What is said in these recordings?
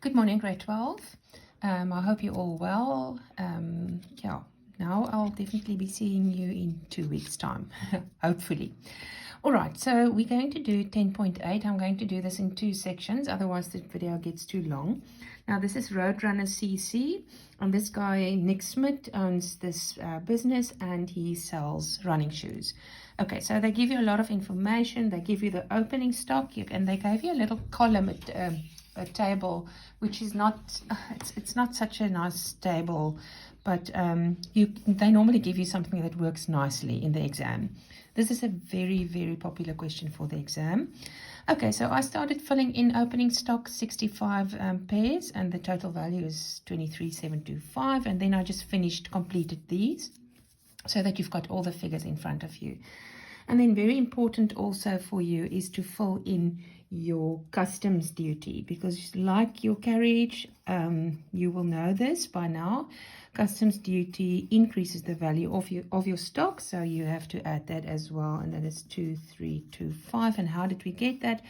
Good morning, grade 12. I hope you're all well. Yeah, now I'll definitely be seeing you in 2 weeks' time, hopefully. All right, so we're going to do 10.8. I'm going to do this in 2 sections, otherwise the video gets too long. Now, this is Roadrunner CC, and this guy, Nick Smith, owns this business, and he sells running shoes. Okay, so they give you a lot of information. They give you the opening stock, and they gave you a little column at a table, which is not it's not such a nice table, but they normally give you something that works nicely in the exam. This is a very, very popular question for the exam. Okay, so I started filling in opening stock 65 pairs, and the total value is 23,725, and then I just completed these so that you've got all the figures in front of you. And then very important also for you is to fill in your customs duty, because like your carriage, you will know this by now, customs duty increases the value of your stock, so you have to add that as well, and that is 2325. And how did we get that?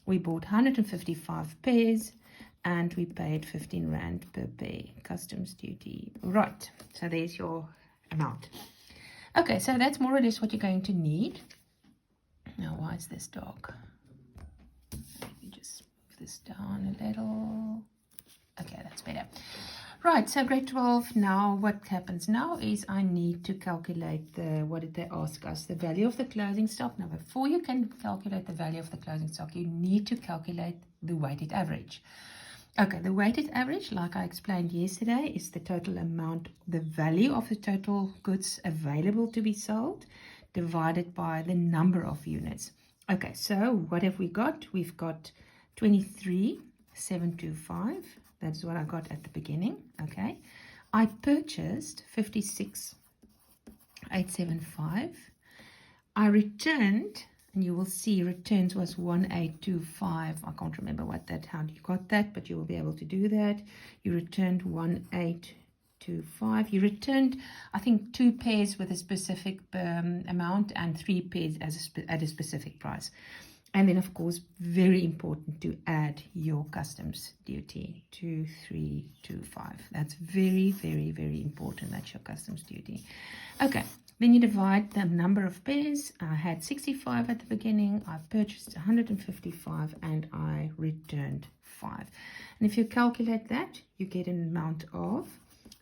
We bought 155 pairs and we paid 15 Rand per pair customs duty. Right, so there's your amount. Okay, so that's more or less what you're going to need. Now, why is this dark? Let me just move this down a little. Okay, that's better. Right, so grade 12, now what happens now is I need to calculate what did they ask us? The value of the closing stock. Now, before you can calculate the value of the closing stock, you need to calculate the weighted average. Okay, the weighted average, like I explained yesterday, is the total amount, the value of the total goods available to be sold, divided by the number of units. Okay, so what have we got? We've got 23,725. That's what I got at the beginning. Okay, I purchased 56,875. I returned, and you will see returns was 1825. I can't remember how you got that, but you will be able to do that. You returned 1825. You returned, I think, 2 pairs with a specific amount and 3 pairs at a specific price. And then, of course, very important to add your customs duty, 2325. That's very, very, very important. That's your customs duty. Okay, then you divide the number of pairs. I had 65 at the beginning. I purchased 155 and I returned 5. And if you calculate that, you get an amount of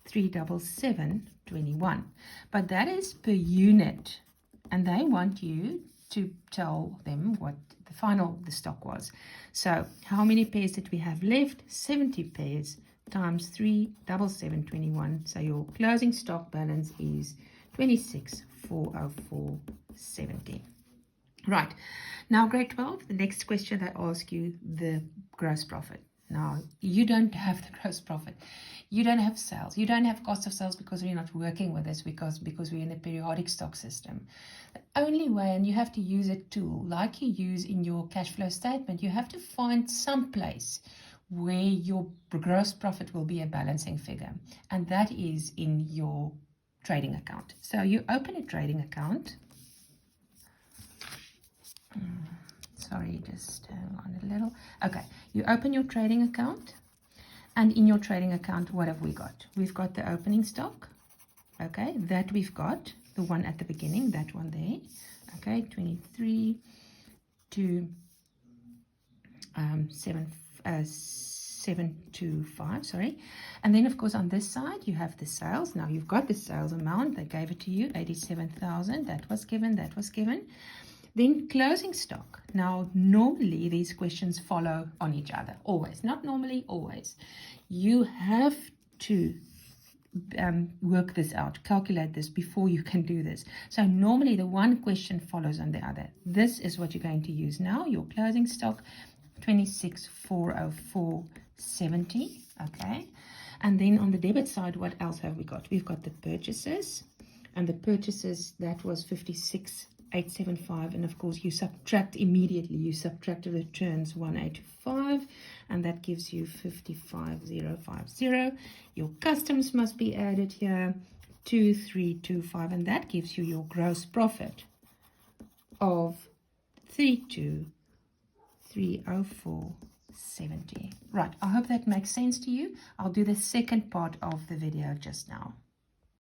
377.21. But that is per unit, and they want you to tell them what the stock was. So how many pairs did we have left? 70 pairs times 377.21. So your closing stock balance is 26,404.70. Right, now grade 12, the next question they ask you the gross profit. Now, you don't have the gross profit. You don't have sales. You don't have cost of sales because we're not working with this, because we're in a periodic stock system. The only way, and you have to use a tool like you use in your cash flow statement, you have to find some place where your gross profit will be a balancing figure, and that is in your trading account. So you open a trading account. Sorry, just hang on a little. Okay, you open your trading account, and in your trading account, what have we got? We've got the opening stock. Okay, that we've got, the one at the beginning, that one there. Okay, 725, sorry. And then, of course, on this side, you have the sales. Now, you've got the sales amount. They gave it to you, 87,000. That was given, that was given. Then closing stock. Now, normally these questions follow on each other, always. Not normally, always. You have to work this out, calculate this before you can do this. So normally the one question follows on the other. This is what you're going to use now, your closing stock, 26,404.70. Okay, and then on the debit side, what else have we got? We've got the purchases, and the purchases, that was 56,875, and of course you subtract immediately. You subtract the returns 1825, and that gives you 55,050. Your customs must be added here, 2325, and that gives you your gross profit of 32,304.70. 70. Right, I hope that makes sense to you. I'll do the second part of the video just now.